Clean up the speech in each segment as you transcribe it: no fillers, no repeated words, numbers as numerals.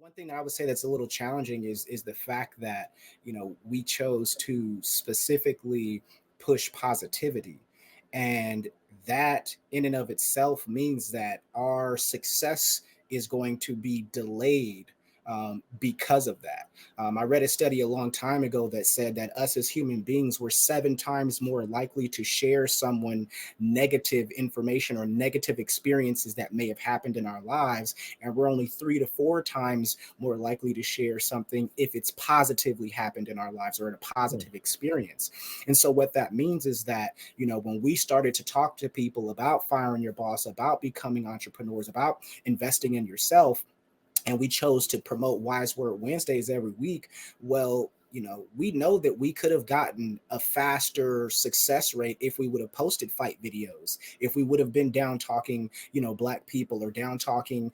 One thing that I would say that's a little challenging is the fact that we chose to specifically push positivity, and that in and of itself means that our success is going to be delayed because of that. I read a study a long time ago that said that us as human beings were 7 times more likely to share someone negative information or negative experiences that may have happened in our lives, and we're only 3 to 4 times more likely to share something if it's positively happened in our lives or a positive experience. And so what that means is that when we started to talk to people about firing your boss, about becoming entrepreneurs, about investing in yourself, and we chose to promote Wise Word Wednesdays every week, well, we know that we could have gotten a faster success rate if we would have posted fight videos, if we would have been down talking, black people, or down talking,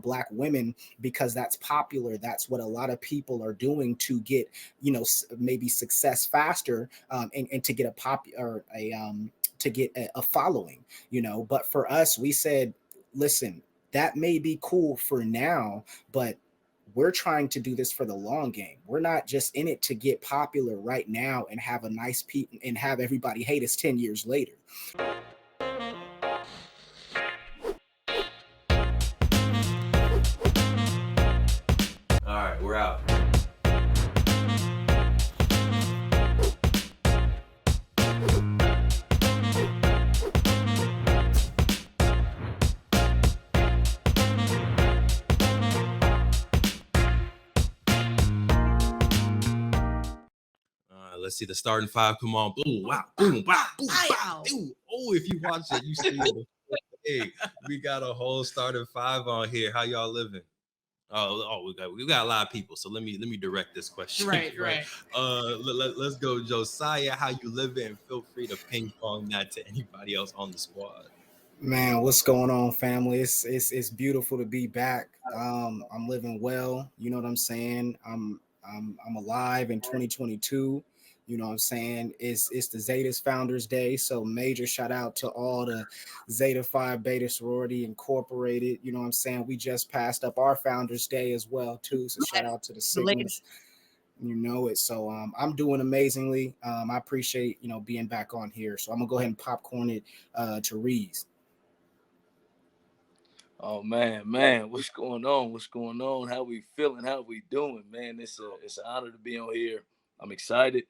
black women, because that's popular. That's what a lot of people are doing to get, maybe success faster, and to get a pop or to get a following, But for us, we said, listen, that may be cool for now, but we're trying to do this for the long game. We're not just in it to get popular right now and have a nice and have everybody hate us 10 years later. All right, we're out. Let's see the starting five. Come on. Boom, wow, boom, wow, boom, wow, boom. Oh, if you watch it, you see it. Hey, we got a whole starting five on here. How y'all living? We got a lot of people. So let me direct this question. Right. Let's go, Josiah. How you living? Feel free to ping pong that to anybody else on the squad. Man, what's going on, family? It's beautiful to be back. I'm living well. You know what I'm saying? I'm alive in 2022. You know what I'm saying? It's the Zeta's Founders Day, so major shout out to all the Zeta Phi Beta Sorority Incorporated. You know what I'm saying? We just passed up our Founders Day as well too, so shout out to the Sigmas. You know it. So I'm doing amazingly. I appreciate being back on here. So I'm gonna go ahead and popcorn it to Reese. Oh man, what's going on? What's going on? How we feeling? How we doing, man? It's an honor to be on here. I'm excited.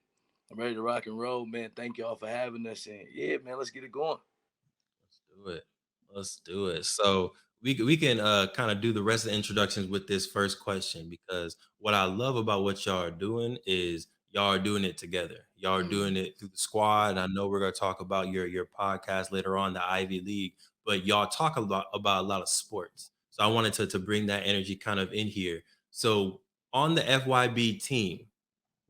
I'm ready to rock and roll, man. Thank y'all for having us, and yeah, man, let's get it going. Let's do it. Let's do it. So we can kind of do the rest of the introductions with this first question, because what I love about what y'all are doing is y'all are doing it together. Y'all are doing it through the squad. I know we're gonna talk about your podcast later on, the Ivy League, but y'all talk about a lot of sports. So I wanted to bring that energy kind of in here. So on the FYB team,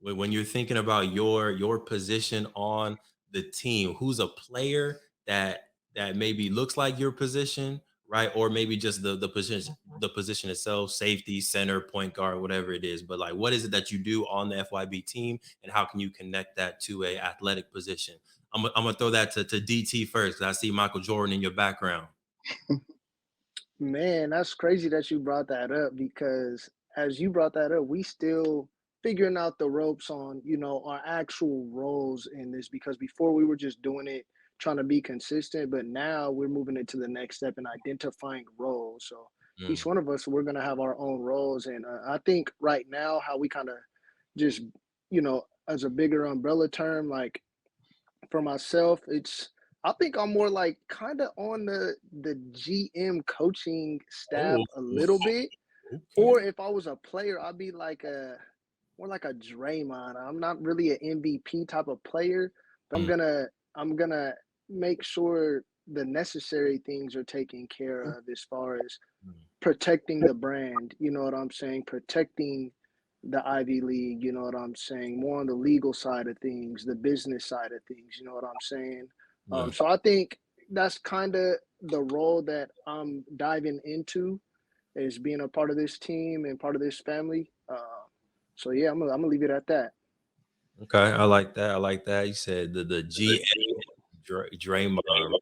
when you're thinking about your position on the team, who's a player that maybe looks like your position, right? Or maybe just the position itself, safety, center, point guard, whatever it is. But like, what is it that you do on the FYB team, and how can you connect that to a athletic position? I'm gonna throw that to DT first, because I see Michael Jordan in your background. Man, that's crazy that you brought that up because as you brought that up, we still figuring out the ropes on, our actual roles in this because before we were just doing it, trying to be consistent, but now we're moving it to the next step and identifying roles. So each Mm, one of us, we're going to have our own roles. And I think right now, how we kind of just, as a bigger umbrella term, like for myself, I think I'm more like kind of on the GM coaching staff oh, a little bit. okay. Or if I was a player, I'd be like a more like a Draymond. I'm not really an MVP type of player, but I'm Mm, gonna I'm gonna make sure the necessary things are taken care of as far as mm, protecting the brand, you know what I'm saying? Protecting the Ivy League, you know what I'm saying? More on the legal side of things, the business side of things, you know what I'm saying? mm. So I think that's kind of the role that I'm diving into is being a part of this team and part of this family. So yeah, I'm gonna leave it at that. Okay, I like that. I like that. You said the Draymond. The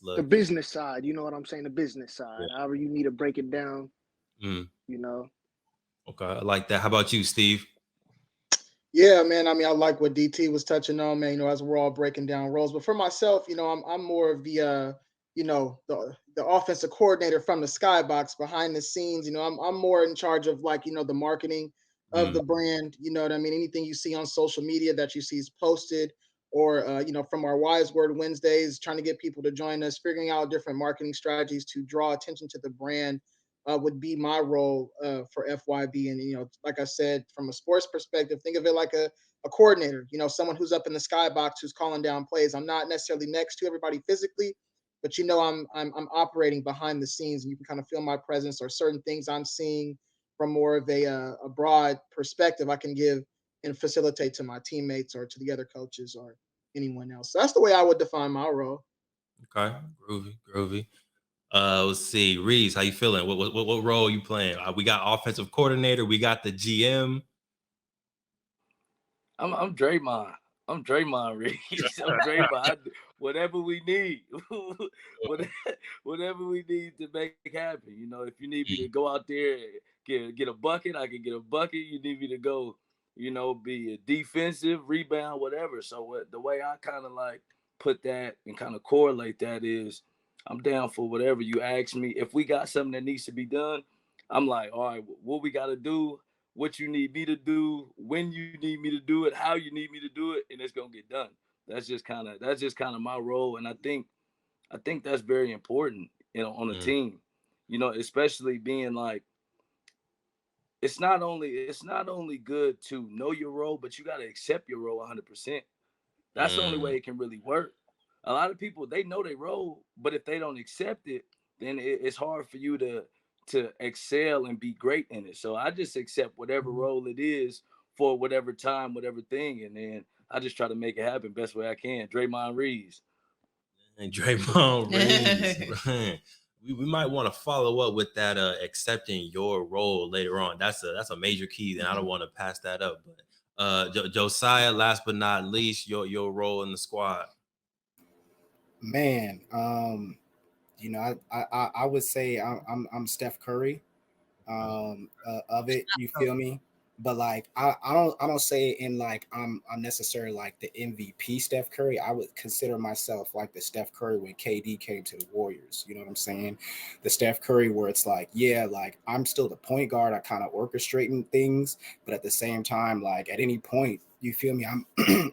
Look, business side, you know what I'm saying? The business yeah. side, however you need to break it down, Mm. you know. Okay, I like that. How about you, Steve? Yeah, man. I mean, I like what DT was touching on, man. As we're all breaking down roles, but for myself, I'm more of the offensive coordinator from the skybox behind the scenes. I'm more in charge of like the marketing of Mm, the brand. You know what I mean? Anything you see on social media that you see is posted, or from our Wise Word Wednesdays, trying to get people to join us, figuring out different marketing strategies to draw attention to the brand would be my role for FYB. And, like I said, from a sports perspective, think of it like a coordinator, someone who's up in the skybox who's calling down plays. I'm not necessarily next to everybody physically, but I'm operating behind the scenes, and you can kind of feel my presence or certain things I'm seeing from more of a broad perspective I can give and facilitate to my teammates or to the other coaches or anyone else. So that's the way I would define my role. okay, groovy, groovy. Let's see, Reese, how you feeling? What role you playing? We got offensive coordinator. We got the GM. I'm Draymond. I'm Draymond Reese. I'm Draymond. Whatever we need, whatever, whatever we need to make happen. If you need me to go out there and get a bucket, I can get a bucket. You need me to go, be a defensive rebound, whatever. So the way I kind of like put that and kind of correlate that is, I'm down for whatever you ask me. If we got something that needs to be done, I'm like, all right, what we got to do, what you need me to do, when you need me to do it, how you need me to do it, and it's gonna get done. That's just kind of my role, and I think that's very important, on a Mm, team. Especially being like, it's not only good to know your role, but you got to accept your role 100%. That's the only mm, way it can really work. A lot of people, they know they role, but if they don't accept it, then it's hard for you to excel and be great in it. So I just accept whatever role it is for whatever time, whatever thing, and then I just try to make it happen best way I can. Draymond Reeves. and Draymond Reeves. We might want to follow up with that accepting your role later on. That's a major key, and I don't want to pass that up. But Josiah, last but not least, your role in the squad. Man, I would say I'm Steph Curry of it. You feel me? But like I don't say it in like I'm necessarily like the MVP Steph Curry. I would consider myself like the Steph Curry when KD came to the Warriors. You know what I'm saying? The Steph Curry where it's like, yeah, like I'm still the point guard. I kind of orchestrating things, but at the same time, like at any point, you feel me? I'm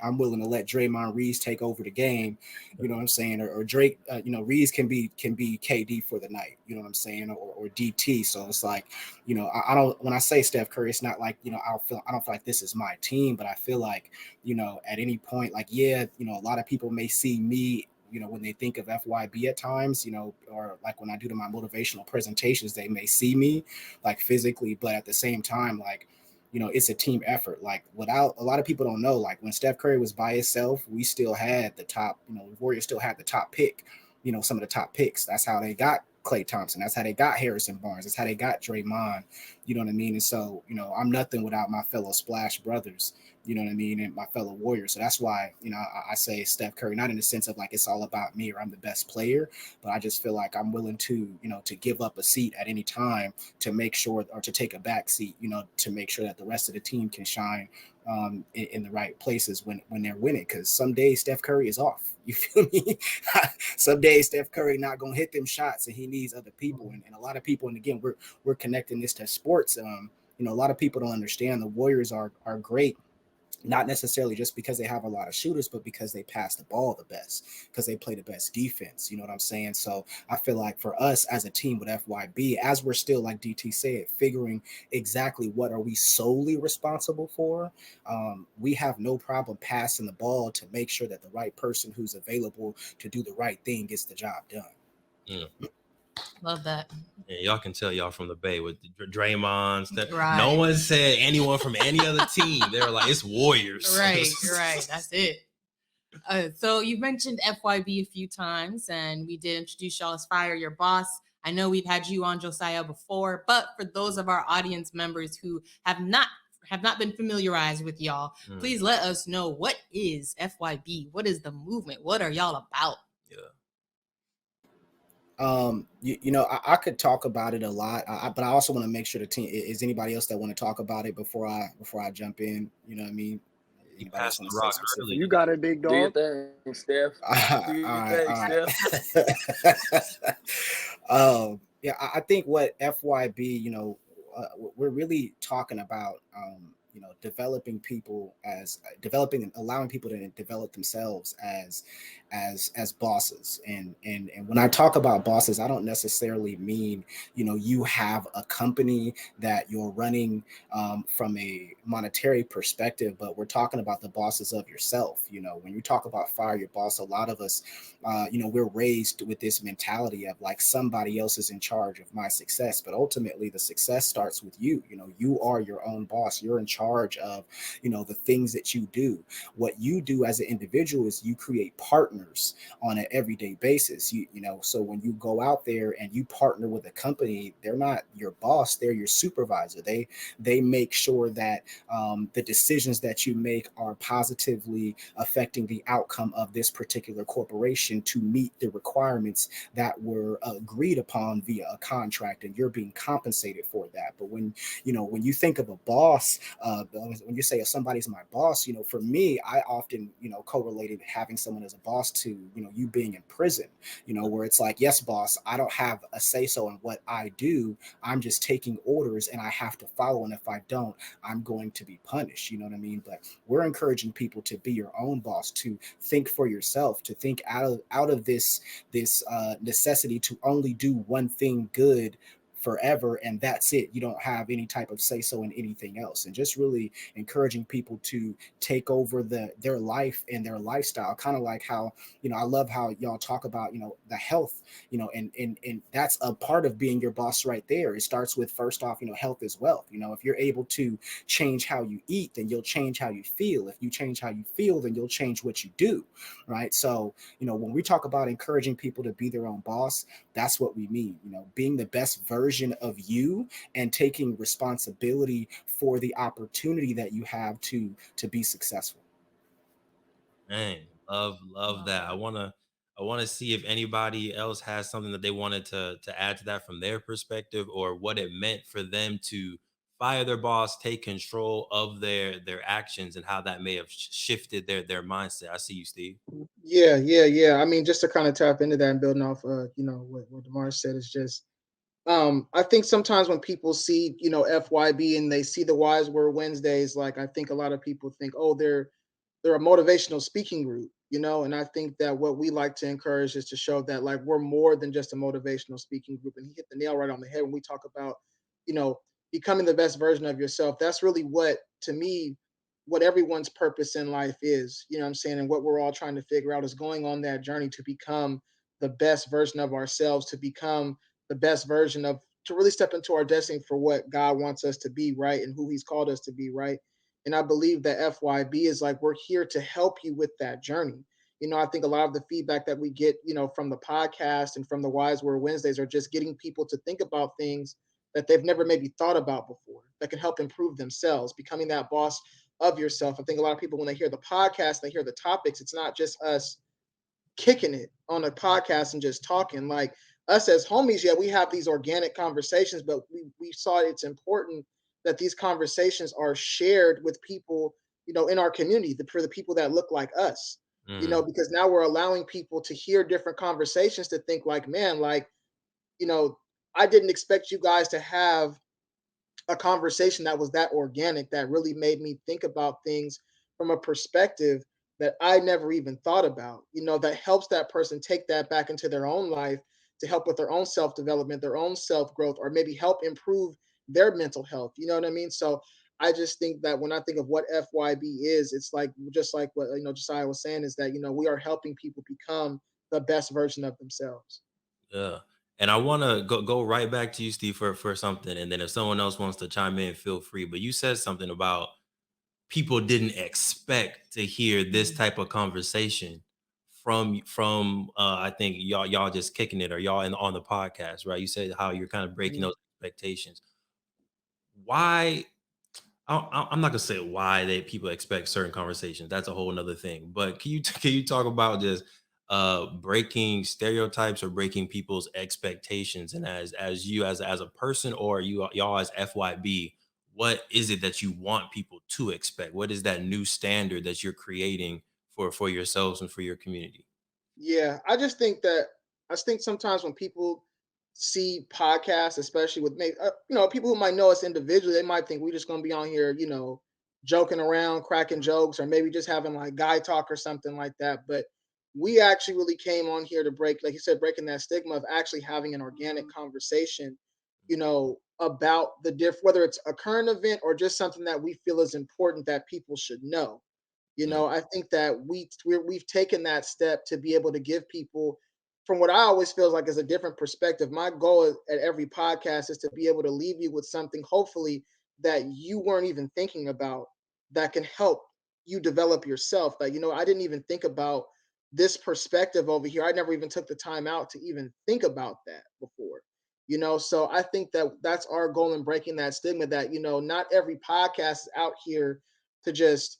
I'm willing to let Draymond Reeves take over the game. You know what I'm saying? Or Drake, Reeves can be KD for the night. You know what I'm saying? Or DT. So it's like, I don't, when I say Steph Curry, it's not like, I don't feel like this is my team, but I feel like, at any point, like, yeah, a lot of people may see me, when they think of FYB at times, or like when I do to my motivational presentations, they may see me like physically, but at the same time, like, it's a team effort. Like without a lot of people don't know, like when Steph Curry was by himself, we still had the top, Warriors still had the top pick, some of the top picks. That's how they got Klay Thompson. That's how they got Harrison Barnes. That's how they got Draymond. You know what I mean? And so, I'm nothing without my fellow Splash brothers, you know what I mean? And my fellow Warriors. So that's why, I say Steph Curry, not in the sense of like it's all about me or I'm the best player, but I just feel like I'm willing to, to give up a seat at any time to make sure, or to take a back seat, to make sure that the rest of the team can shine in the right places when they're winning. Because some days Steph Curry is off. You feel me? Some days Steph Curry not gonna hit them shots, and he needs other people. And a lot of people, and again, we're connecting this to sports. A lot of people don't understand the Warriors are great, not necessarily just because they have a lot of shooters, but because they pass the ball the best, because they play the best defense. You know what I'm saying? So I feel like for us as a team with FYB, as we're still, like DT said, figuring exactly what are we solely responsible for, we have no problem passing the ball to make sure that the right person who's available to do the right thing gets the job done. Mm. Love that. Yeah, y'all can tell y'all from the Bay with Draymond. Steph. Right. No one said anyone from any other team. They were like, it's Warriors. Right. That's it. So you've mentioned FYB a few times, and we did introduce y'all as Fire Your Boss. I know we've had you on, Josiah, before, but for those of our audience members who have not been familiarized with y'all, please let us know, what is FYB? What is the movement? What are y'all about? Yeah. I could talk about it a lot, but I also want to make sure the team is anybody else that want to talk about it before I jump in. You know what I mean? You Anybody else passed want the to say rock specific? early. You got it, big Do your dog. thing, Steph. Do All your right, thing, all Steph. right. Yeah, I think what FYB, we're really talking about, developing people as developing and allowing people to develop themselves as bosses. And when I talk about bosses, I don't necessarily mean, you have a company that you're running from a monetary perspective, but we're talking about the bosses of yourself. When you talk about fire your boss, a lot of us, we're raised with this mentality of like somebody else is in charge of my success, but ultimately the success starts with you. You are your own boss. You're in charge of, the things that you do. What you do as an individual is you create partners on an everyday basis. So when you go out there and you partner with a company, they're not your boss, they're your supervisor. They make sure that the decisions that you make are positively affecting the outcome of this particular corporation to meet the requirements that were agreed upon via a contract, and you're being compensated for that. But when you think of a boss, when you say, somebody's my boss, for me, I often, correlated having someone as a boss to, you being in prison, where it's like, yes, boss, I don't have a say so in what I do. I'm just taking orders and I have to follow. And if I don't, I'm going to be punished. You know what I mean? But we're encouraging people to be your own boss, to think for yourself, to think out of this necessity to only do one thing good forever, and that's it. You don't have any type of say so in anything else. And just really encouraging people to take over their life and their lifestyle, kind of like how, I love how y'all talk about, the health, and that's a part of being your boss right there. It starts with, first off, health is wealth. If you're able to change how you eat, then you'll change how you feel. If you change how you feel, then you'll change what you do, right? So when we talk about encouraging people to be their own boss, that's what we mean. Being the best version of you and taking responsibility for the opportunity that you have to be successful. Man, love that. I wanna see if anybody else has something that they wanted to add to that from their perspective, or what it meant for them to fire their boss, take control of their actions, and how that may have shifted their mindset. I see you, Steve. Yeah. I mean, just to kind of tap into that and building off, what Demar said is just, I think sometimes when people see, FYB and they see the Wise Word Wednesdays, like I think a lot of people think, oh, they're a motivational speaking group, and I think that what we like to encourage is to show that like we're more than just a motivational speaking group. And he hit the nail right on the head when we talk about, you know, becoming the best version of yourself. That's really what, to me, what everyone's purpose in life is, you know what I'm saying? And what we're all trying to figure out is going on that journey to become the best version of ourselves, to become the best version of, to really step into our destiny for what God wants us to be, right? And who he's called us to be, right? And I believe that FYB is like, we're here to help you with that journey. I think a lot of the feedback that we get, from the podcast and from the Wise Word Wednesdays are just getting people to think about things that they've never maybe thought about before that can help improve themselves, becoming that boss of yourself. I think a lot of people, when they hear the podcast, they hear the topics, it's not just us kicking it on a podcast and just talking. Like us as homies, yeah, we have these organic conversations, but we saw it's important that these conversations are shared with people, in our community, for the people that look like us, Mm, because now we're allowing people to hear different conversations to think like, man, like, you know, I didn't expect you guys to have a conversation that was that organic, that really made me think about things from a perspective that I never even thought about, that helps that person take that back into their own life to help with their own self development, their own self growth, or maybe help improve their mental health. You know what I mean? So I just think that when I think of what FYB is, it's like, just like what, Josiah was saying, is that, we are helping people become the best version of themselves. yeah. And I want to go right back to you, Steve, for something, and then if someone else wants to chime in, feel free. But you said something about people didn't expect to hear this type of conversation from I think y'all just kicking it, or y'all on the podcast, right? You said how you're kind of breaking Mhm. those expectations. Why? I'm not gonna say why they people expect certain conversations. That's a whole nother thing. But can you can you talk about just breaking stereotypes or breaking people's expectations. And as you as a person, or y'all as FYB, what is it that you want people to expect? What is that new standard that you're creating for yourselves and for your community? Yeah, I just think sometimes when people see podcasts, especially with maybe people who might know us individually, they might think we're just gonna be on here, joking around, cracking jokes, or maybe just having like guy talk or something like that. But we actually really came on here to break, like you said, breaking that stigma of actually having an organic conversation, about whether it's a current event or just something that we feel is important that people should know. Mm, I think that we've taken that step to be able to give people, from what I always feel like is a different perspective. My goal at every podcast is to be able to leave you with something, hopefully, that you weren't even thinking about, that can help you develop yourself. Like, I didn't even think about this perspective over here. I never even took the time out to even think about that before. So I think that that's our goal in breaking that stigma, that, not every podcast is out here to just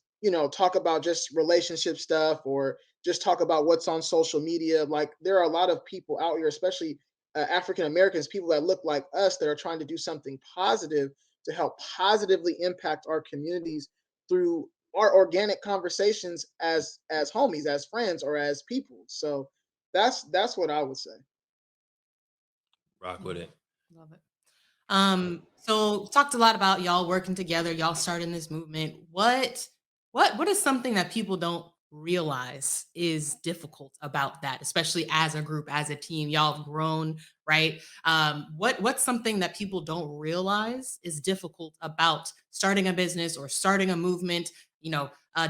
talk about just relationship stuff, or just talk about what's on social media. Like, there are a lot of people out here, especially African Americans, people that look like us, that are trying to do something positive to help positively impact our communities through our organic conversations as homies, as friends, or as people. So that's what I would say. rock with Mhm. it. Love it. So talked a lot about y'all working together, y'all starting this movement. What is something that people don't realize is difficult about that, especially as a group, as a team? Y'all have grown, right? What's something that people don't realize is difficult about starting a business or starting a movement?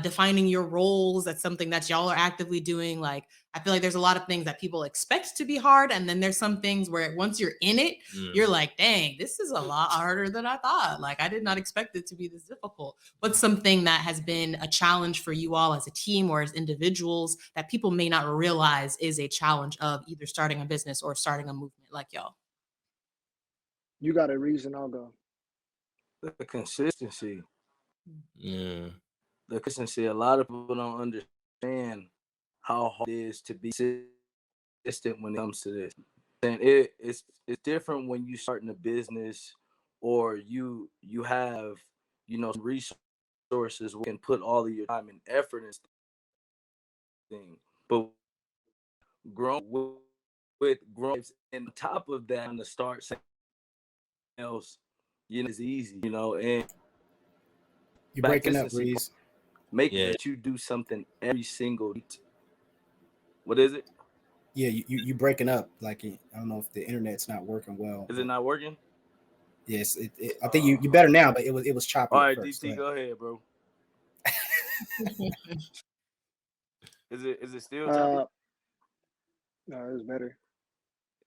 Defining your roles. That's something that y'all are actively doing. Like, I feel like there's a lot of things that people expect to be hard, and then there's some things where once you're in it, you're Mm. like, dang, this is a lot harder than I thought. Like, I did not expect it to be this difficult. What's something that has been a challenge for you all as a team or as individuals that people may not realize is a challenge of either starting a business or starting a movement like y'all? You got a reason, I'll go. The consistency. Yeah. The consistency. A lot of people don't understand how hard it is to be consistent when it comes to this. And it's different when you starting a business, or you have resources where you can put all of your time and effort in thing. But growing with growing, and on top of that, on the start something else, is easy, and You back breaking up, consistency, Breeze. make Yeah. that you do something every single day. What is it? Yeah, you breaking up. Like, I don't know if the internet's not working well, Is it but not working? yes, I think you Uh, better now, but it was all choppy at right, first. Go DT, ahead. go ahead, bro. Is it still choppy? Uh, no, it was better.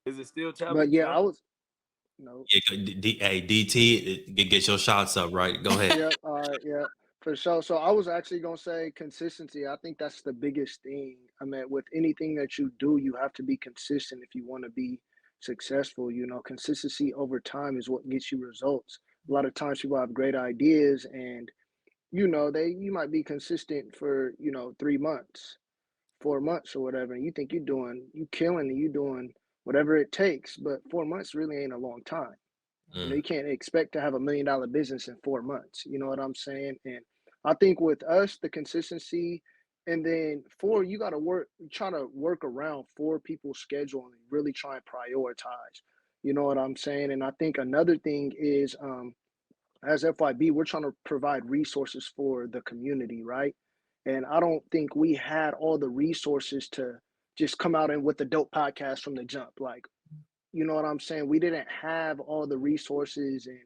Is it still choppy? But yeah, No. I was no. Yeah, hey, DT, get your shots up, right? Go ahead. Yep. All right. Yeah. For sure. So I was actually gonna say consistency. I think that's the biggest thing. I mean, with anything that you do, you have to be consistent if you want to be successful. Consistency over time is what gets you results. A lot of times people have great ideas, and you might be consistent for 3 months, 4 months, or whatever, and you think you killing, and you doing whatever it takes, but 4 months really ain't a long time. Mm, You can't expect to have $1 million business in 4 months. You know what I'm saying? And I think with us, the consistency, and then four, you got to try to work around four people's schedule and really try and prioritize. You know what I'm saying? And I think another thing is, as FYB, we're trying to provide resources for the community, right? And I don't think we had all the resources to just come out and with the dope podcast from the jump. Like, you know what I'm saying? We didn't have all the resources, and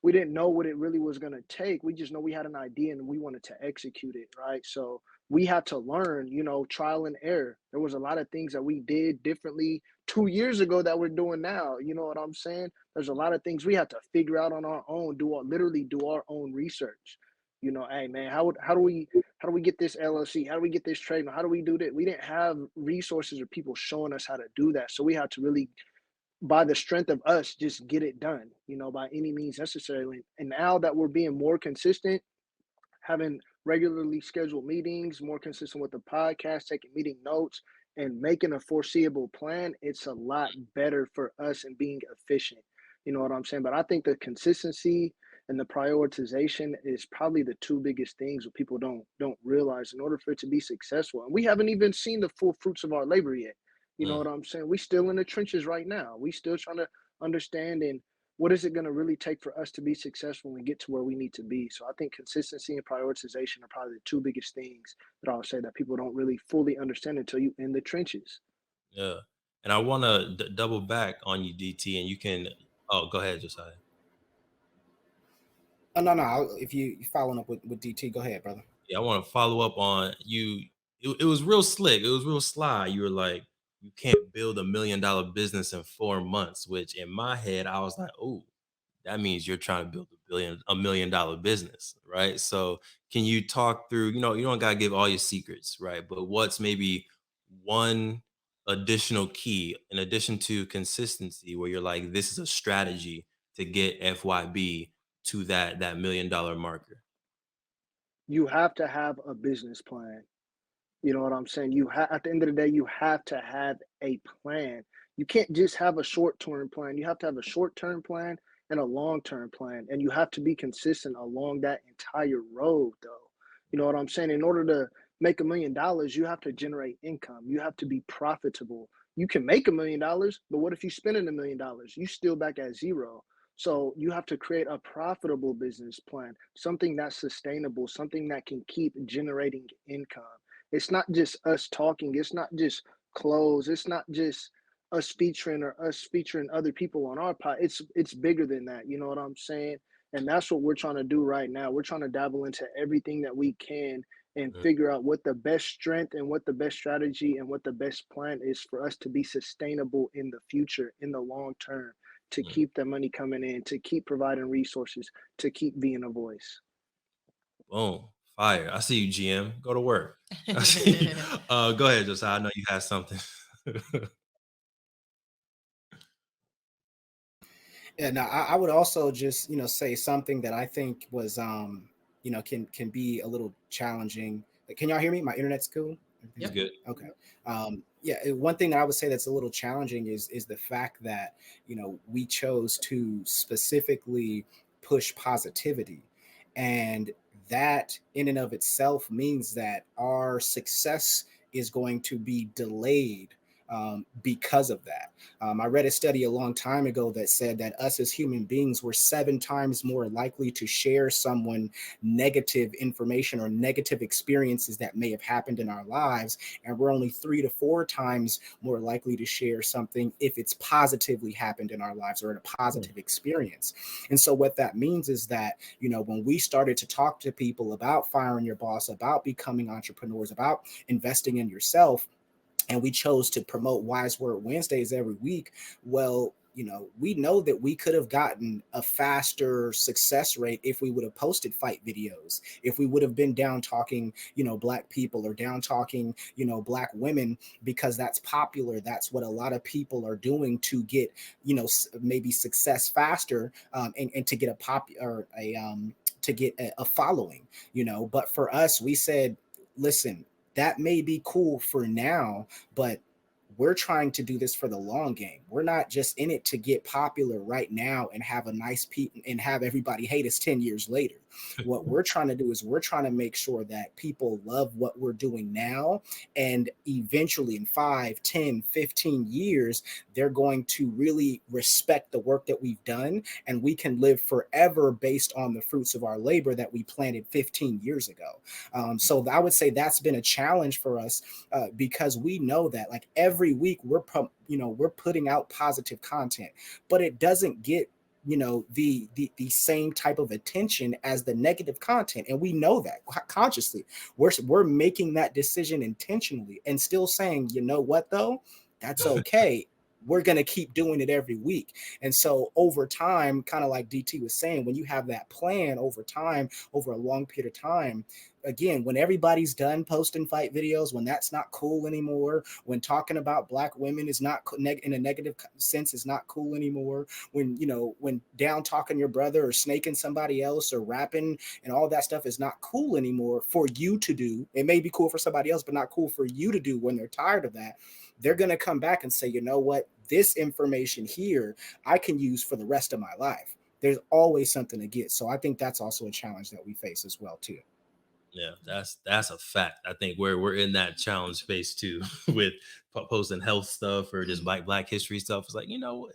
we didn't know what it really was going to take. We just know we had an idea and we wanted to execute it, right? So we had to learn, trial and error. There was a lot of things that we did differently 2 years ago that we're doing now. You know what I'm saying? There's a lot of things we had to figure out on our own, literally do our own research. Hey man, how do we get this LLC? How do we get this trademark? How do we do that? We didn't have resources or people showing us how to do that. So we had to really, by the strength of us, just get it done, by any means necessary. And now that we're being more consistent, having regularly scheduled meetings, more consistent with the podcast, taking meeting notes, and making a foreseeable plan, it's a lot better for us in being efficient. You know what I'm saying? But I think the consistency and the prioritization is probably the two biggest things that people don't realize in order for it to be successful. And we haven't even seen the full fruits of our labor yet. You know Mm, what I'm saying? We still in the trenches right now. We still trying to understand and what is it going to really take for us to be successful and get to where we need to be. So I think consistency and prioritization are probably the two biggest things that I'll say that people don't really fully understand until you in the trenches. yeah. And I want to double back on you, DT, and you can. Oh, go ahead, Josiah. Oh, no, no. If you following up with DT, go ahead, brother. Yeah, I want to follow up on you. It was real slick. It was real sly. You were like, you can't build $1 million business in 4 months, which in my head, I was like, oh, that means you're trying to build $1 million business, right? So can you talk through, you don't gotta give all your secrets, right? But what's maybe one additional key in addition to consistency where you're like, this is a strategy to get FYB to that $1 million marker? You have to have a business plan. You know what I'm saying? At the end of the day, you have to have a plan. You can't just have a short-term plan. You have to have a short-term plan and a long-term plan, and you have to be consistent along that entire road, though. You know what I'm saying? In order to make $1 million, you have to generate income. You have to be profitable. You can make $1 million, but what if you spend $1 million? You still back at zero. So you have to create a profitable business plan, something that's sustainable, something that can keep generating income. It's not just us talking. It's not just clothes. It's not just us featuring or us featuring other people on our pod. It's bigger than that. You know what I'm saying? And that's what we're trying to do right now. We're trying to dabble into everything that we can and Mm, figure out what the best strength and what the best strategy and what the best plan is for us to be sustainable in the future, in the long term, to mm. keep the money coming in, to keep providing resources, to keep being a voice. Boom. Fire. I see you, GM. Go to work. I see you. Go ahead, Josiah. I know you had something. Yeah, now I would also just say something that I think was can be a little challenging. Can y'all hear me? My internet's cool. It's Everything's Yep. good. good. Okay. Yeah, one thing that I would say that's a little challenging is the fact that we chose to specifically push positivity, and that in and of itself means that our success is going to be delayed because of that. I read a study a long time ago that said that us as human beings were 7 times more likely to share someone negative information or negative experiences that may have happened in our lives, and we're only 3 to 4 times more likely to share something if it's positively happened in our lives or a positive experience. And so what that means is that when we started to talk to people about firing your boss, about becoming entrepreneurs, about investing in yourself, and we chose to promote Wise Word Wednesdays every week, well, we know that we could have gotten a faster success rate if we would have posted fight videos, if we would have been down talking, black people or down talking, black women, because that's popular. That's what a lot of people are doing to get, maybe success faster, and to get a pop or to get a following, But for us, we said, listen, that may be cool for now, but we're trying to do this for the long game. We're not just in it to get popular right now and have a nice and have everybody hate us 10 years later. What we're trying to do is we're trying to make sure that people love what we're doing now, and eventually in 5, 10, 15 years, they're going to really respect the work that we've done, and we can live forever based on the fruits of our labor that we planted 15 years ago. So I would say that's been a challenge for us, because we know that like every week we're putting out positive content, but it doesn't get the same type of attention as the negative content, and we know that consciously. We're making that decision intentionally and still saying, you know what though, that's okay. we're going to keep doing it every week. And so over time, kind of like DT was saying, when you have that plan over time, over a long period of time, again, when everybody's done posting fight videos, when that's not cool anymore, when talking about black women is not in a negative sense is not cool anymore, when, you know, when down talking your brother or snaking somebody else or rapping and all that stuff is not cool anymore for you to do. It may be cool for somebody else, but not cool for you to do. When they're tired of that, they're going to come back and say, you know what, this information here I can use for the rest of my life. There's always something to get. So I think that's also a challenge that we face as well too. Yeah, that's a fact. I think we're in that challenge space too, with posting health stuff or just Black history stuff. It's like, you know,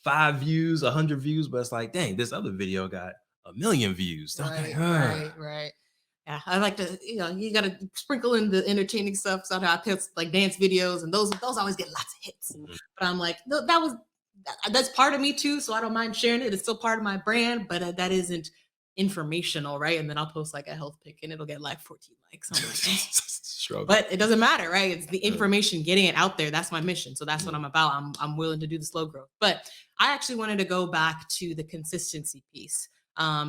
5 views, 100 views, but it's like, dang, this other video got 1,000,000 views. Okay, Right. Yeah, I like to, you know, you got to sprinkle in the entertaining stuff. So I post like dance videos, and those always get lots of hits. Mhm. But I'm like, no, that's part of me too. So I don't mind sharing it. It's still part of my brand, but that isn't informational, right? And then I'll post like a health pic, and it'll get like 14 likes. I'm like, dang. But it doesn't matter, right? It's the information, getting it out there. That's my mission. So that's what I'm about. I'm willing to do the slow growth. But I actually wanted to go back to the consistency piece.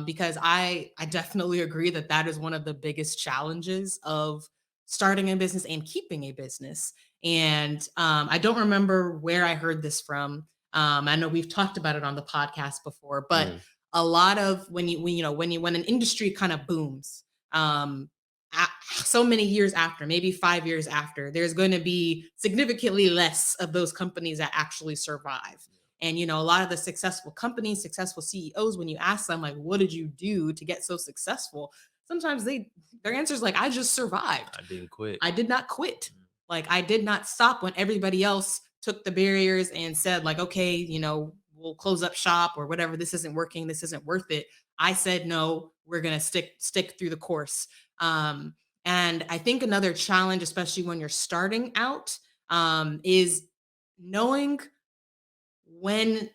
Because I definitely agree that is one of the biggest challenges of starting a business and keeping a business. And I don't remember where I heard this from. I know we've talked about it on the podcast before, but a lot of when an industry kind of booms, so many years after, maybe 5 years after, there's going to be significantly less of those companies that actually survive. And, you know, a lot of the successful companies, successful CEOs, when you ask them, like, what did you do to get so successful? Sometimes their answer is like, I just survived. I didn't quit. I did not quit. Like, I did not stop when everybody else took the barriers and said, like, okay, you know, we'll close up shop or whatever. This isn't working. This isn't worth it. I said, no, we're going to stick through the course. And I think another challenge, especially when you're starting out, is knowing when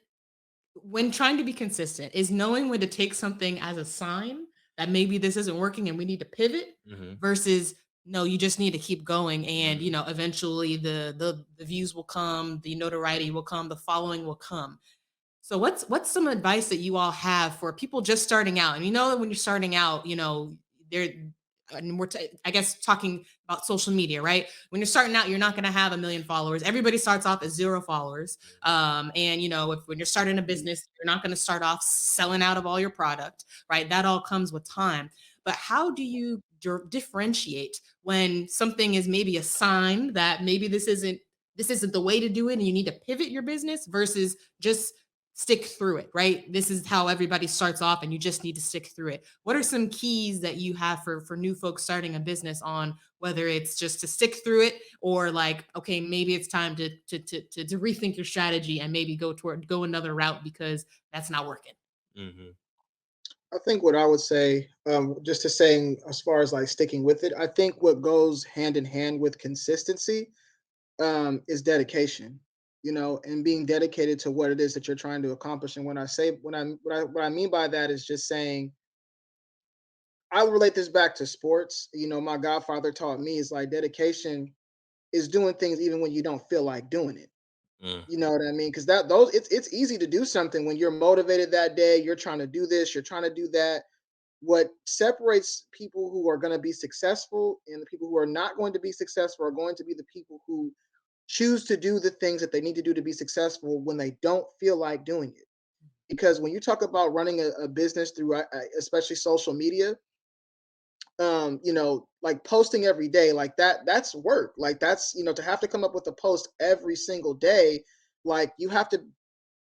trying to be consistent, is knowing when to take something as a sign that maybe this isn't working and we need to pivot, versus no, you just need to keep going, and you know, eventually the views will come, the notoriety will come, the following will come. So what's some advice that you all have for people just starting out? And you know that when you're starting out, you know, there and I guess talking about social media, right? When you're starting out, you're not going to have 1 million followers. Everybody starts off as 0 followers. And you know, when you're starting a business, you're not going to start off selling out of all your product, right? That all comes with time. But how do you differentiate when something is maybe a sign that maybe this isn't the way to do it, and you need to pivot your business, versus just stick through it, right? This is how everybody starts off, and you just need to stick through it. What are some keys that you have for new folks starting a business, on whether it's just to stick through it, or like, okay, maybe it's time to rethink your strategy and maybe go another route because that's not working? I think what I would say, just to saying as far as like sticking with it, I think what goes hand in hand with consistency is dedication, you know, and being dedicated to what it is that you're trying to accomplish. And when I say what I mean by that is just saying, I relate this back to sports. You know, my godfather taught me is like dedication is doing things even when you don't feel like doing it. You know what I mean? Because it's easy to do something when you're motivated that day. You're trying to do this. You're trying to do that. What separates people who are going to be successful and the people who are not going to be successful are going to be the people who choose to do the things that they need to do to be successful when they don't feel like doing it. Because when you talk about running a business through especially social media, you know, like posting every day, like that's work. Like that's, you know, to have to come up with a post every single day, like you have to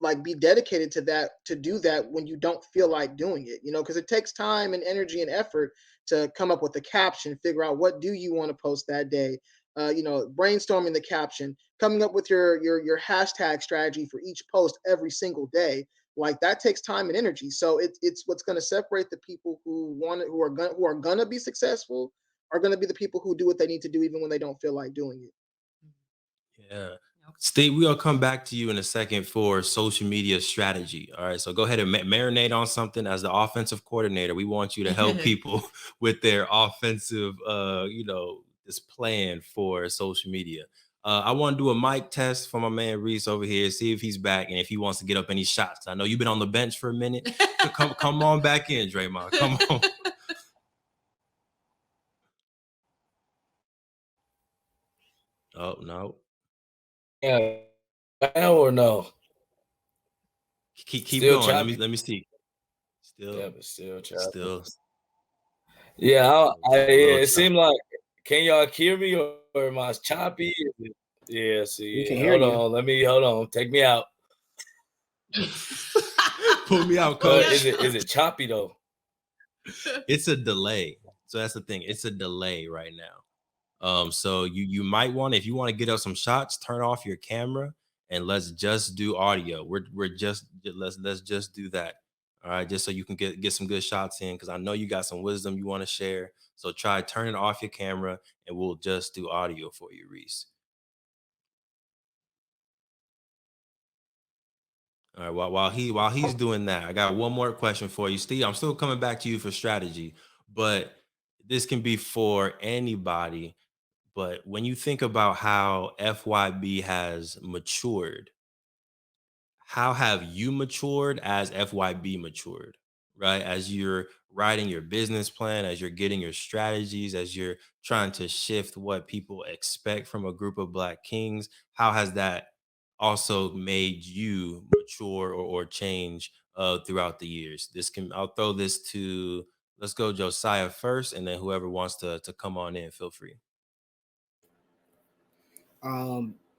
like be dedicated to that, to do that when you don't feel like doing it, you know, because it takes time and energy and effort to come up with the caption, figure out what do you want to post that day, you know, brainstorming the caption, coming up with your hashtag strategy for each post every single day. Like that takes time and energy. So it's what's going to separate the people who are gonna be successful are going to be the people who do what they need to do even when they don't feel like doing it. Yeah. Steve, we'll come back to you in a second for social media strategy. All right. So go ahead and marinate on something. As the offensive coordinator, we want you to help people with their offensive, you know, this plan for social media. I want to do a mic test for my man Reese over here, see if he's back and if he wants to get up any shots. I know you've been on the bench for a minute. So come on back in, Draymond. Come on. Oh no. Yeah, now or no? Keep Still going. choppy. Let me see. Yeah, but still choppy. Still. Yeah, A little it choppy. seemed like. Can y'all hear me or am I choppy? Yeah, We see, can yeah. hear Hold you. on. Hold on. Take me out. Pull me out, coach. Is it choppy though? It's a delay. So that's the thing. It's a delay right now. So you might want, if you want to get up some shots, turn off your camera and let's just do audio. We're just let's just do that. All right, just so you can get some good shots in, because I know you got some wisdom you want to share. So try turning off your camera and we'll just do audio for you, Reese. All right. While he's doing that, I got one more question for you, Steve. I'm still coming back to you for strategy, but this can be for anybody. But when you think about how FYB has matured, how have you matured as FYB matured, right? As you're writing your business plan, as you're getting your strategies, as you're trying to shift what people expect from a group of Black kings, how has that also made you mature or change throughout the years? I'll throw this to, let's go Josiah first, and then whoever wants to come on in, feel free.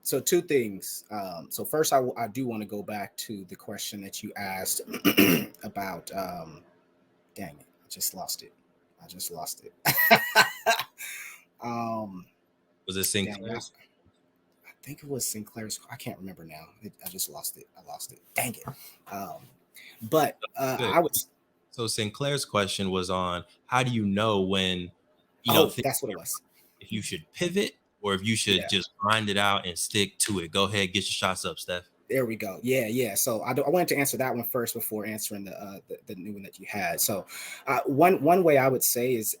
So two things. So first, I do want to go back to the question that you asked about. Dang it, I just lost it. um, Was it dang, Sinclair's? I think it was Sinclair's. I can't remember now. I just lost it. Dang it. But Good. I was. So Sinclair's question was on, how do you know when, Oh, that's what it was. if you should pivot or if you should Yeah. just grind it out and stick to it? Go ahead, get your shots up, Steph. There we go. Yeah. So I wanted to answer that one first before answering the new one that you had. So one way I would say is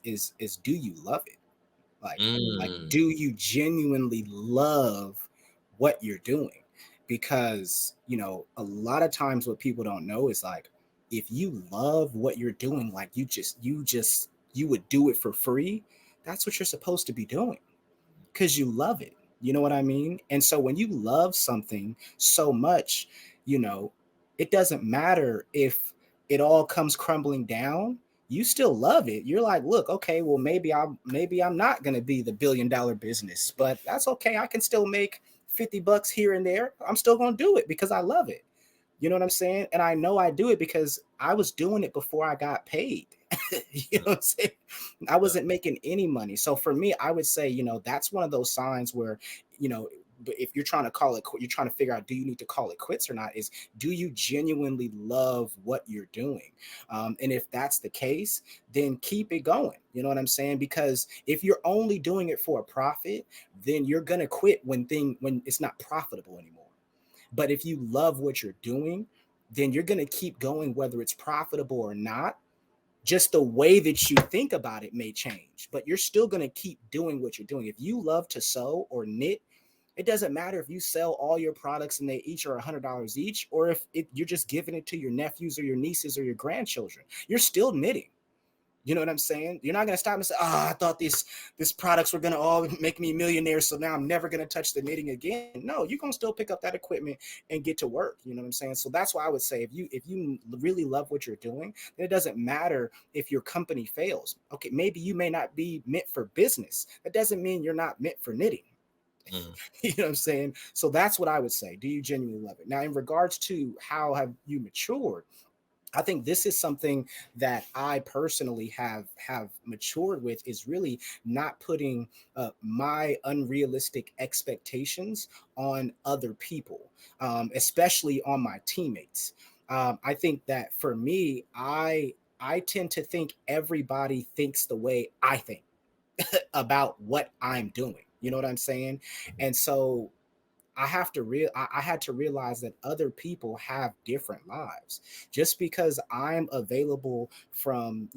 do you love it? Like do you genuinely love what you're doing? Because a lot of times what people don't know is like, if you love what you're doing, like you would do it for free. That's what you're supposed to be doing, because you love it. You know what I mean? And so when you love something so much, it doesn't matter if it all comes crumbling down. You still love it. You're like, look, okay, well, maybe I'm not going to be the $1 billion business, but that's okay. I can still make $50 here and there. I'm still going to do it because I love it. You know what I'm saying? And I know I do it because I was doing it before I got paid. You know what I'm saying? I wasn't making any money. So for me, I would say, that's one of those signs where, if you're trying to you're trying to figure out, do you need to call it quits or not, is do you genuinely love what you're doing? And if that's the case, then keep it going. You know what I'm saying? Because if you're only doing it for a profit, then you're going to quit when it's not profitable anymore. But if you love what you're doing, then you're going to keep going whether it's profitable or not. Just the way that you think about it may change, but you're still going to keep doing what you're doing. If you love to sew or knit, it doesn't matter if you sell all your products and they each are $100 each, or if you're just giving it to your nephews or your nieces or your grandchildren. You're still knitting. You know what I'm saying? You're not going to stop and say, I thought these products were going to all make me millionaires, so now I'm never going to touch the knitting again. No, you're going to still pick up that equipment and get to work. You know what I'm saying? So that's why I would say, if you really love what you're doing, then it doesn't matter if your company fails. Okay, maybe you may not be meant for business. That doesn't mean you're not meant for knitting. You know what I'm saying? So that's what I would say. Do you genuinely love it? Now, in regards to how have you matured, I think this is something that I personally have matured with, is really not putting my unrealistic expectations on other people, especially on my teammates. I think that for me, I tend to think everybody thinks the way I think about what I'm doing. You know what I'm saying? And so I had to realize that other people have different lives. Just because I'm available from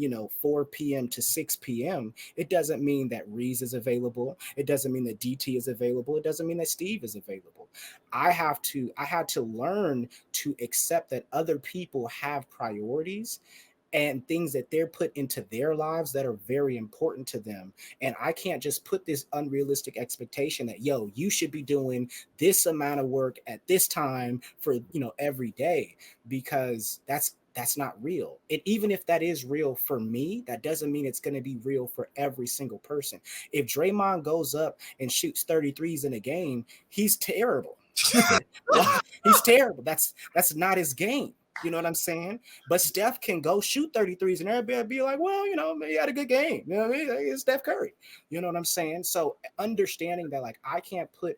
4 p.m. to 6 p.m., it doesn't mean that Reese is available. It doesn't mean that DT is available. It doesn't mean that Steve is available. I had to learn to accept that other people have priorities and things that they're put into their lives that are very important to them. And I can't just put this unrealistic expectation that, yo, you should be doing this amount of work at this time for, every day, because that's not real. And even if that is real for me, that doesn't mean it's going to be real for every single person. If Draymond goes up and shoots 33s in a game, he's terrible. He's terrible. That's not his game. You know what I'm saying? But Steph can go shoot 33s and everybody be like, well, he had a good game. You know what I mean? It's Steph Curry. You know what I'm saying? So understanding that, like, I can't put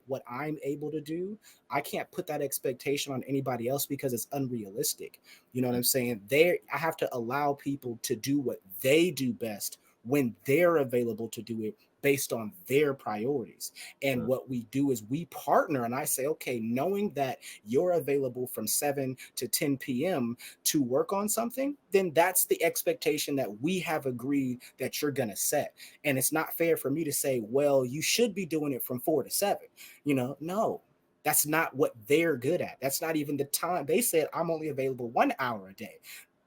what I'm able to do, I can't put that expectation on anybody else because it's unrealistic. You know what I'm saying? I have to allow people to do what they do best when they're available to do it based on their priorities. And what we do is we partner, and I say, okay, knowing that you're available from 7 to 10 p.m. to work on something, then that's the expectation that we have agreed that you're going to set. And it's not fair for me to say, well, you should be doing it from 4 to 7. No, that's not what they're good at. That's not even the time. They said I'm only available 1 hour a day,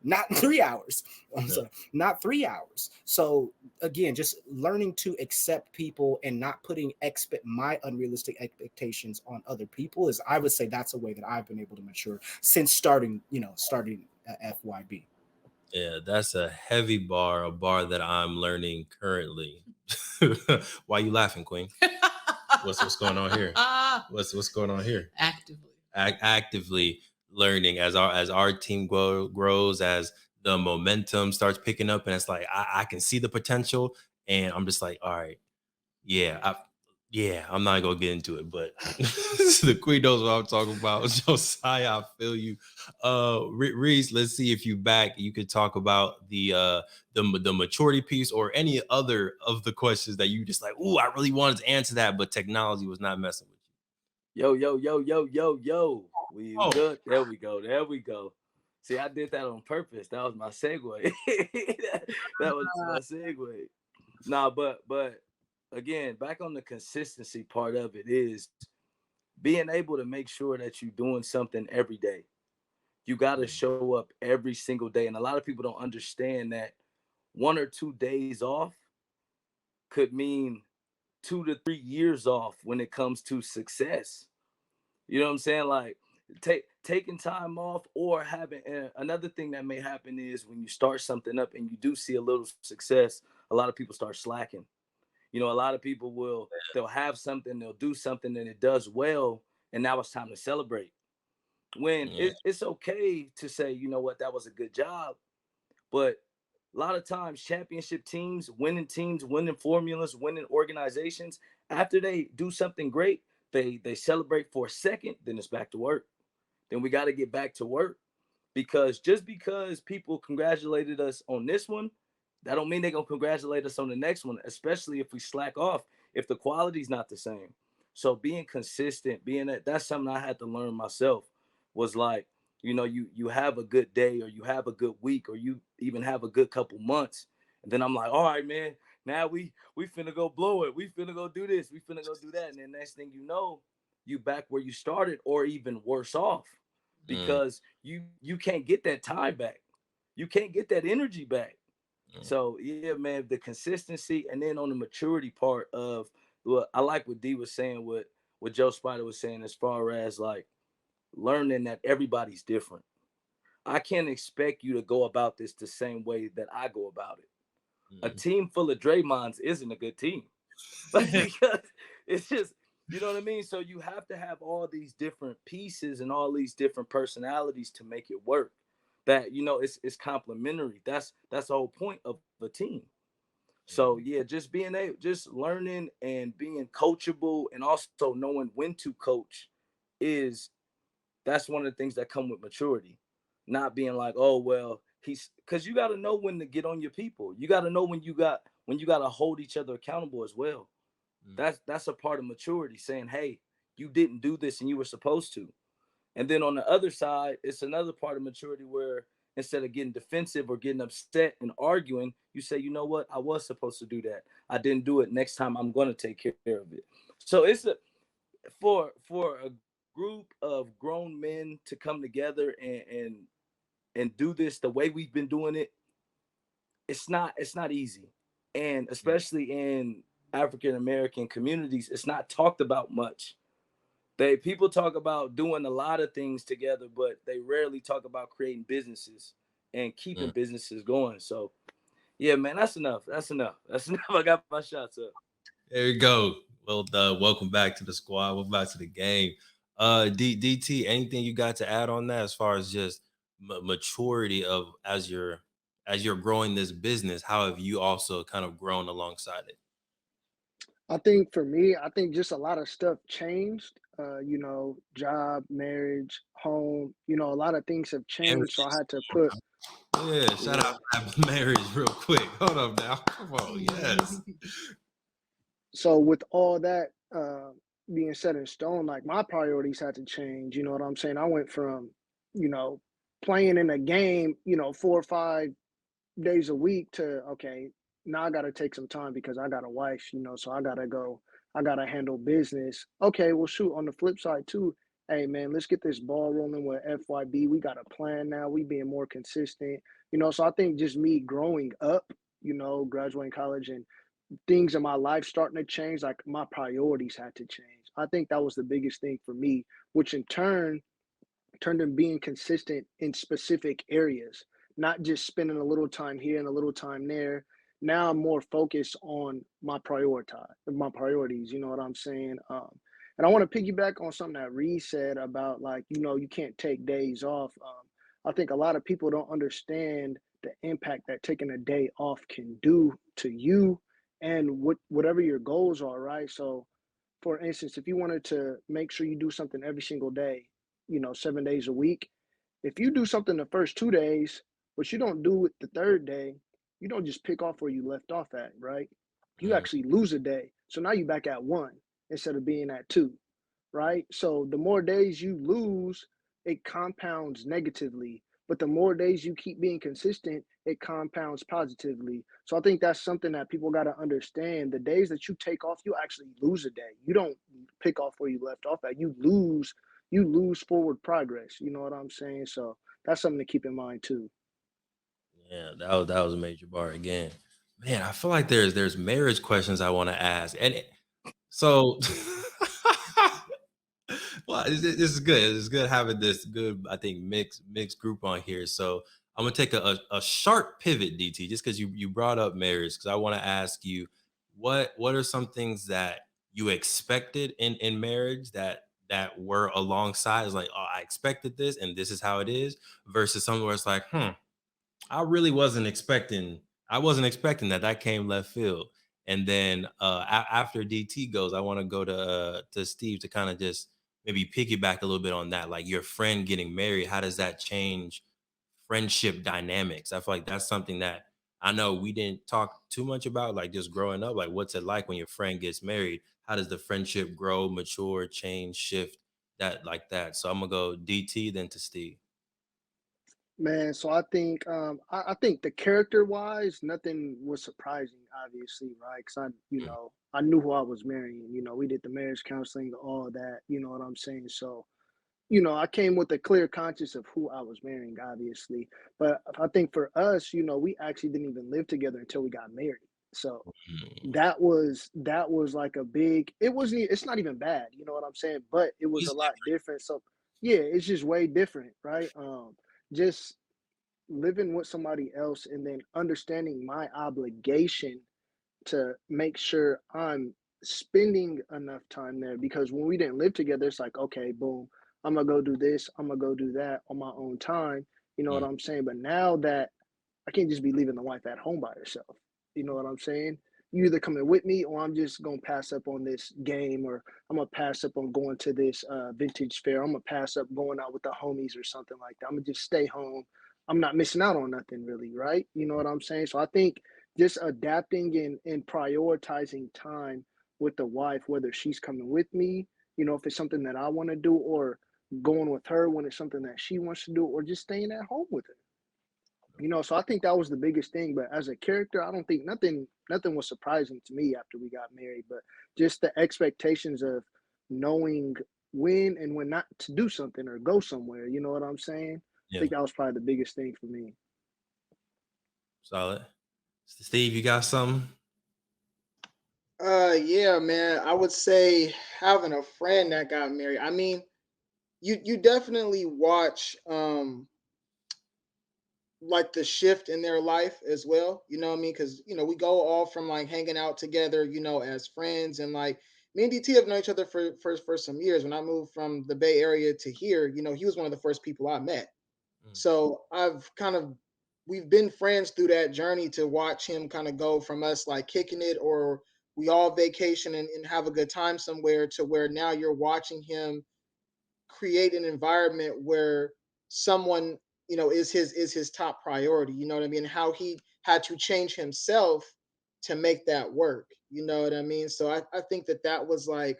not 3 hours. I'm sorry, not 3 hours. So again, just learning to accept people and not putting my unrealistic expectations on other people is, I would say, that's a way that I've been able to mature since starting FYB. Yeah, that's a heavy bar, a bar that I'm learning currently. Why you laughing, Queen? What's going on here? What's going on here? Actively learning as our team grows, as the momentum starts picking up, and it's like I can see the potential, and I'm just like, all right, yeah, I'm not gonna get into it, but the Queen knows what I'm talking about. Josiah, I feel you. Reese, let's see if you back. You could talk about the maturity piece or any other of the questions that you just like. Ooh, I really wanted to answer that, but technology was not messing with Yo, yo, yo, yo, yo, yo. We Oh. good? There we go. There we go. See, I did that on purpose. That was my segue. that was my segue. Nah, but again, back on the consistency part of it is being able to make sure that you're doing something every day. You got to show up every single day. And a lot of people don't understand that 1 or 2 days off could mean 2 to 3 years off when it comes to success. You know what I'm saying? Like taking time off or having another thing that may happen is when you start something up and you do see a little success, a lot of people start slacking. A lot of people they'll have something, they'll do something and it does well, and now it's time to celebrate. When it's okay to say, you know what, that was a good job, but a lot of times championship teams, winning formulas, winning organizations, after they do something great, they celebrate for a second, then it's back to work. Then we got to get back to work, because just because people congratulated us on this one, that don't mean they're gonna congratulate us on the next one, especially if we slack off, if the quality's not the same. So being consistent, that's something I had to learn myself, was like, you have a good day, or you have a good week, or you even have a good couple months. And then I'm like, all right, man, now we finna go blow it. We finna go do this. We finna go do that. And then next thing you know, you back where you started, or even worse off, because you can't get that time back. You can't get that energy back. So yeah, man, the consistency, and then on the maturity part of, well, I like what D was saying, what Joe Spider was saying, as far as like learning that everybody's different. I can't expect you to go about this the same way that I go about it. A team full of Draymonds isn't a good team. Because it's just, you know what I mean? So you have to have all these different pieces and all these different personalities to make it work. That, it's complementary. That's the whole point of a team. So yeah, just learning and being coachable, and also knowing when to coach, is that's one of the things that come with maturity. Not being like, oh well, because you got to know when to get on your people. You got to know when you got to hold each other accountable as well. That's a part of maturity, saying, hey, you didn't do this and you were supposed to. And then on the other side, it's another part of maturity where instead of getting defensive or getting upset and arguing, you say, you know what, I was supposed to do that. I didn't do it. Next time I'm going to take care of it. So it's a for a group of grown men to come together and do this the way we've been doing it. It's not easy, and especially in African American communities, it's not talked about much. They people talk about doing a lot of things together, but they rarely talk about creating businesses and keeping Mm. businesses going. So yeah, man, that's enough. That's enough. That's enough. I got my shots up. There you go. Well done. Welcome back to the squad. Welcome back to the game. DT, anything you got to add on that as far as just maturity of as you're growing this business? How have you also kind of grown alongside it? I think for me, I think just a lot of stuff changed. Job, marriage, home. A lot of things have changed. So I Marriages. had to put, Yeah, shout out yeah. to that marriage real quick. Hold up now. Come on. Yes. So with all that being set in stone, like my priorities had to change. You know what I'm saying? I went from, you know, playing in a game, 4 or 5 days a week to okay, now I gotta take some time because I got a wife, so I gotta go, I gotta handle business. Okay, well shoot, on the flip side too, hey man, let's get this ball rolling with FYB. We got a plan now, we being more consistent, so I think just me growing up, graduating college and things in my life starting to change, like my priorities had to change. I think that was the biggest thing for me, which in turn turned in being consistent in specific areas, not just spending a little time here and a little time there. Now I'm more focused on my priorities. You know what I'm saying? And I want to piggyback on something that Reed said about like, you can't take days off. I think a lot of people don't understand the impact that taking a day off can do to you and whatever your goals are, right? So for instance, if you wanted to make sure you do something every single day, 7 days a week, if you do something the first 2 days, but you don't do it the third day, you don't just pick off where you left off at, right? You Mm, actually lose a day. So now you're back at one instead of being at two, right? So the more days you lose, it compounds negatively. But the more days you keep being consistent, it compounds positively. So I think that's something that people got to understand. The days that you take off, you actually lose a day. You don't pick off where you left off at. You lose forward progress. You know what I'm saying? So that's something to keep in mind too. yeah, that was a major bar again. Man, I feel like there's marriage questions I want to ask. So well, this is good. It's good having this good, I think, mixed group on here. So I'm gonna take a sharp pivot, DT, just because you brought up marriage, because I want to ask you what are some things that you expected in marriage that were alongside. It's like, oh, I expected this, and this is how it is, versus something where it's like, I really wasn't expecting that. That came left field. And then after DT goes, I want to go to Steve to kind of just maybe piggyback a little bit on that. Like your friend getting married, how does that change friendship dynamics? I feel like that's something that I know we didn't talk too much about, like just growing up. Like, what's it like when your friend gets married? How does the friendship grow, mature, change, shift, that like that? So I'm gonna go DT then to Steve. Man, so I think I think the character wise, nothing was surprising, obviously, right? Because Mm, I knew who I was marrying. We did the marriage counseling, all of that. You know what I'm saying? So I came with a clear conscience of who I was marrying, obviously. But I think for us, we actually didn't even live together until we got married. So mm. that was like a big. It wasn't. It's not even bad. You know what I'm saying? But it was a lot different. So yeah, it's just way different, right? Just living with somebody else and then understanding my obligation to make sure I'm spending enough time there because when we didn't live together, it's like, okay, boom, I'm gonna go do this, I'm gonna go do that on my own time. You know what Mm, I'm saying? But now that I can't just be leaving the wife at home by herself. You know what I'm saying? You either coming with me or I'm just gonna pass up on this game or I'm gonna pass up on going to this vintage fair. I'm gonna pass up going out with the homies or something like that. I'm gonna just stay home. I'm not missing out on nothing really, right? You know what I'm saying? So I think just adapting and prioritizing time with the wife, whether she's coming with me, if it's something that I want to do, or going with her when it's something that she wants to do, or just staying at home with her. So I think that was the biggest thing. But as a character, I don't think nothing was surprising to me after we got married. But just the expectations of knowing when and when not to do something or go somewhere. You know what I'm saying? I Yeah, think that was probably the biggest thing for me. solid. Steve, you got something? Yeah, man. I would say having a friend that got married. I mean, you definitely watch like the shift in their life as well. You know what I mean? Because we go all from like hanging out together, as friends, and like me and DT have known each other for some years. When I moved from the Bay Area to here, he was one of the first people I met. Mm. So we've been friends through that journey to watch him kind of go from us like kicking it, or we all vacation and have a good time somewhere, to where now you're watching him create an environment where someone is his top priority. You know what I mean? How he had to change himself to make that work. You know what I mean? So I think that was like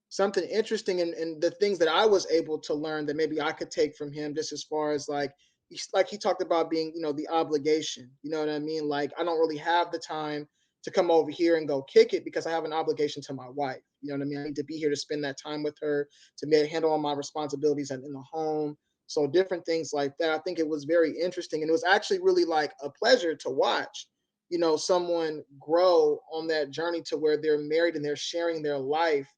something interesting, and the things that I was able to learn that maybe I could take from him, just as far as like he talked about being, the obligation. You know what I mean? Like, I don't really have the time to come over here and go kick it because I have an obligation to my wife. You know what I mean? I need to be here to spend that time with her, to handle all my responsibilities in the home. So different things like that. I think it was very interesting, and it was actually really like a pleasure to watch, someone grow on that journey to where they're married and they're sharing their life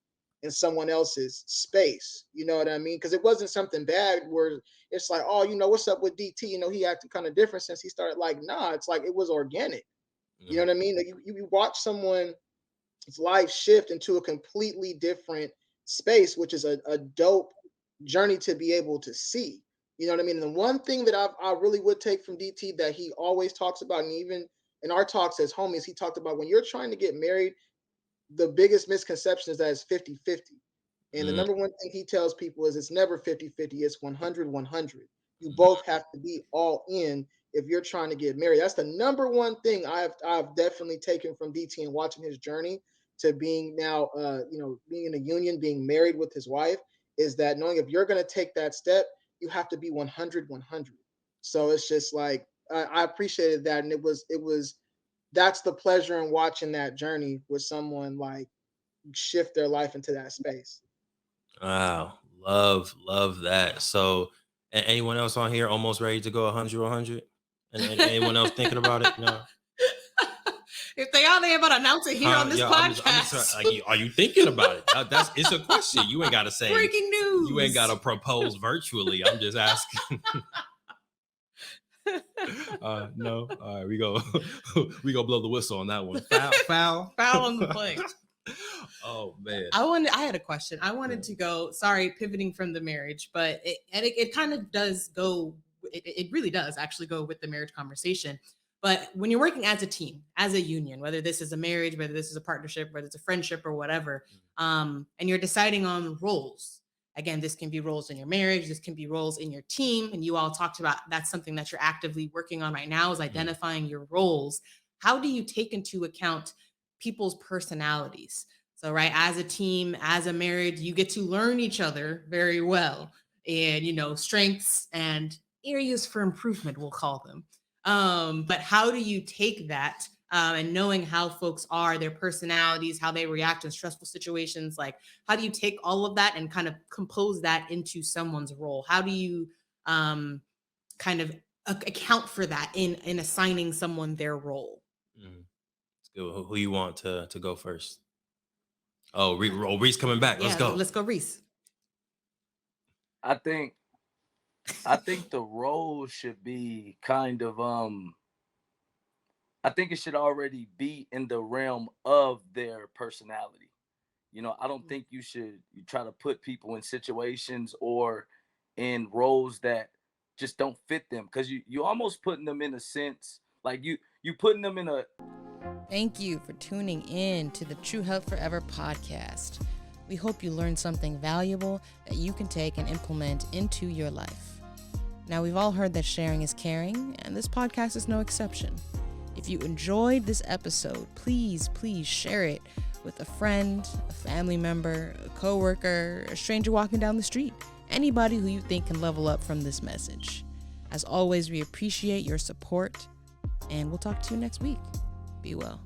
in someone else's space. You know what I mean? Because it wasn't something bad where it's like, oh, what's up with DT? He acted kind of different since he started. Like, nah, it's like it was organic. You know Mm. what I mean? Like, you watch someone's life shift into a completely different space, which is a dope journey to be able to see. You know what I mean? And the one thing that I really would take from DT that he always talks about, and even in our talks as homies, he talked about when you're trying to get married, the biggest misconception is that it's 50-50. And the Mm. number one thing he tells people is it's never 50-50, it's 100-100. You Mm. both have to be all in if you're trying to get married. That's the number one thing I've definitely taken from DT and watching his journey to being now being in a union, being married with his wife, is that knowing if you're going to take that step, you have to be 100-100. So it's just like I appreciated that, and it was that's the pleasure in watching that journey with someone like shift their life into that space. Wow, love that. So, anyone else on here almost ready to go 100? And anyone else thinking about it? No. If they are, they about to announce it here Huh? on this Yeah, I'm just podcast. like, are you thinking about it? That's it's a question. You ain't got to say. Breaking news. You ain't got to propose virtually. I'm just asking. No. All right, we go. We go blow the whistle on that one. Foul. Foul on the play. Oh man. I had a question. I wanted to go. Sorry, pivoting from the marriage, but it kind of does go. It really does actually go with the marriage conversation. But when you're working as a team, as a union, whether this is a marriage, whether this is a partnership, whether it's a friendship or whatever, and you're deciding on roles. Again, this can be roles in your marriage. This can be roles in your team. And you all talked about that's something that you're actively working on right now, is identifying your roles. How do you take into account people's personalities? So, right, as a team, as a marriage, you get to learn each other very well, and strengths and areas for improvement, we'll call them. But how do you take that and knowing how folks are, their personalities, how they react in stressful situations? Like, how do you take all of that and kind of compose that into someone's role? How do you kind of account for that in assigning someone their role? Let's go. Who you want to go first? Oh, Reese coming back. Let's go. Let's go, Reese. I think the role should be kind of I think it should already be in the realm of their personality. I don't think you try to put people in situations or in roles that just don't fit them, because you almost putting them in a sense like you putting them in a. Thank you for tuning in to the True Health Forever podcast. We hope you learned something valuable that you can take and implement into your life. Now, we've all heard that sharing is caring, and this podcast is no exception. If you enjoyed this episode, please share it with a friend, a family member, a coworker, a stranger walking down the street, anybody who you think can level up from this message. As always, we appreciate your support, and we'll talk to you next week. Be well.